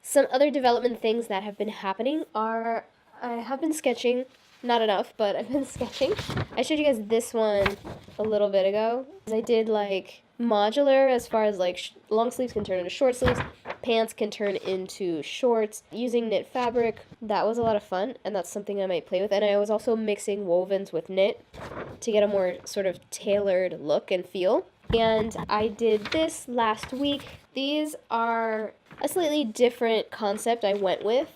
Some other development things that have been happening are I have been sketching, not enough, but I've been sketching. I showed you guys this one a little bit ago. I did like modular as far as like long sleeves can turn into short sleeves, pants can turn into shorts using knit fabric. That was a lot of fun, and that's something I might play with. And I was also mixing wovens with knit to get a more sort of tailored look and feel. And I did this last week. These are a slightly different concept I went with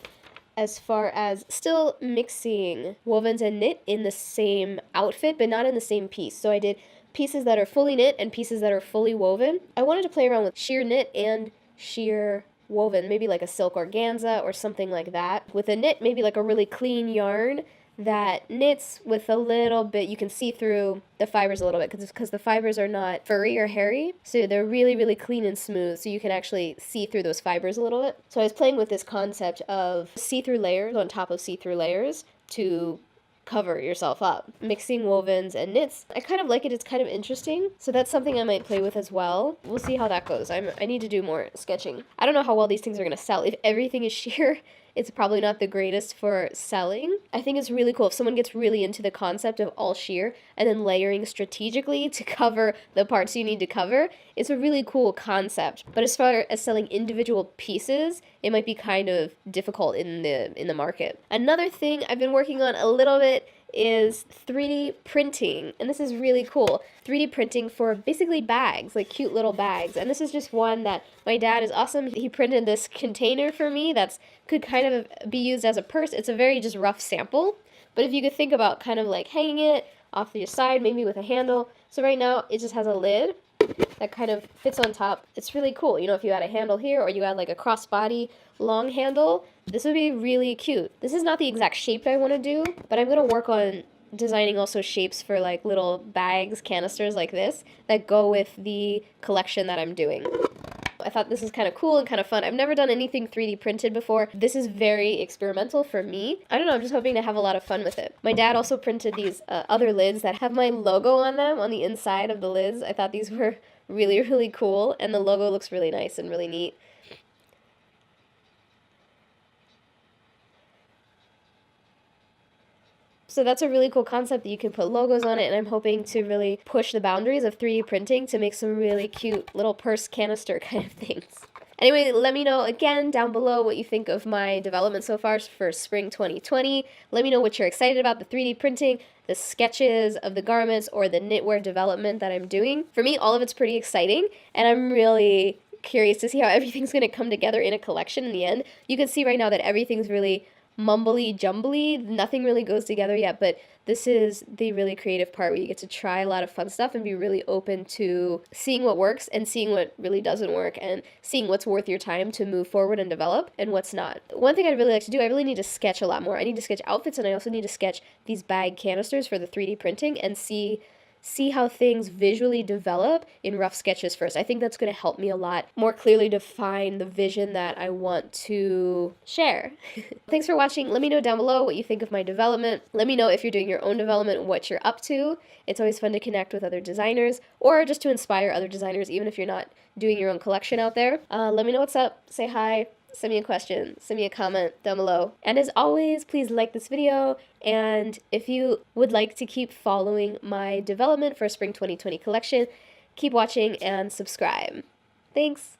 as far as still mixing wovens and knit in the same outfit, but not in the same piece. So I did pieces that are fully knit and pieces that are fully woven. I wanted to play around with sheer knit and sheer woven, maybe like a silk organza or something like that. With a knit, maybe like a really clean yarn that knits with a little bit, you can see through the fibers a little bit because the fibers are not furry or hairy, so they're really, really clean and smooth, so you can actually see through those fibers a little bit. So I was playing with this concept of see-through layers on top of see-through layers to cover yourself up. Mixing wovens and knits, I kind of like it. It's kind of interesting. So that's something I might play with as well. We'll see how that goes. I need to do more sketching. I don't know how well these things are going to sell. If everything is sheer, it's probably not the greatest for selling. I think it's really cool if someone gets really into the concept of all sheer and then layering strategically to cover the parts you need to cover. It's a really cool concept. But as far as selling individual pieces, it might be kind of difficult in the market. Another thing I've been working on a little bit is 3D printing, and this is really cool. 3D printing for basically bags, like cute little bags. And this is just one that my dad is awesome. He printed this container for me that's could kind of be used as a purse. It's a very just rough sample, but if you could think about kind of like hanging it off to your side, maybe with a handle. So right now it just has a lid that kind of fits on top. It's really cool. You know, if you had a handle here or you had like a crossbody long handle, this would be really cute. This is not the exact shape I want to do, but I'm going to work on designing also shapes for like little bags, canisters like this that go with the collection that I'm doing. I thought this is kind of cool and kind of fun. I've never done anything 3D printed before. This is very experimental for me. I don't know, I'm just hoping to have a lot of fun with it. My dad also printed these other lids that have my logo on them on the inside of the lids. I thought these were really, really cool, and the logo looks really nice and really neat. So that's a really cool concept that you can put logos on it, and I'm hoping to really push the boundaries of 3D printing to make some really cute little purse canister kind of things. Anyway, let me know again down below what you think of my development so far for spring 2020. Let me know what you're excited about, the 3D printing, the sketches of the garments, or the knitwear development that I'm doing. For me, all of it's pretty exciting, and I'm really curious to see how everything's going to come together in a collection in the end. You can see right now that everything's really mumbly jumbly, nothing really goes together yet, but this is the really creative part where you get to try a lot of fun stuff and be really open to seeing what works and seeing what really doesn't work and seeing what's worth your time to move forward and develop and what's not. One thing I'd really like to do, I really need to sketch a lot more. I need to sketch outfits, and I also need to sketch these bag canisters for the 3D printing and see how things visually develop in rough sketches first. I think that's going to help me a lot more clearly define the vision that I want to share. Thanks for watching. Let me know down below what you think of my development. Let me know if you're doing your own development, what you're up to. It's always fun to connect with other designers or just to inspire other designers, even if you're not doing your own collection out there. Let me know what's up. Say hi. Send me a question, send me a comment down below. And as always, please like this video, and if you would like to keep following my development for Spring 2020 collection, keep watching and subscribe. Thanks!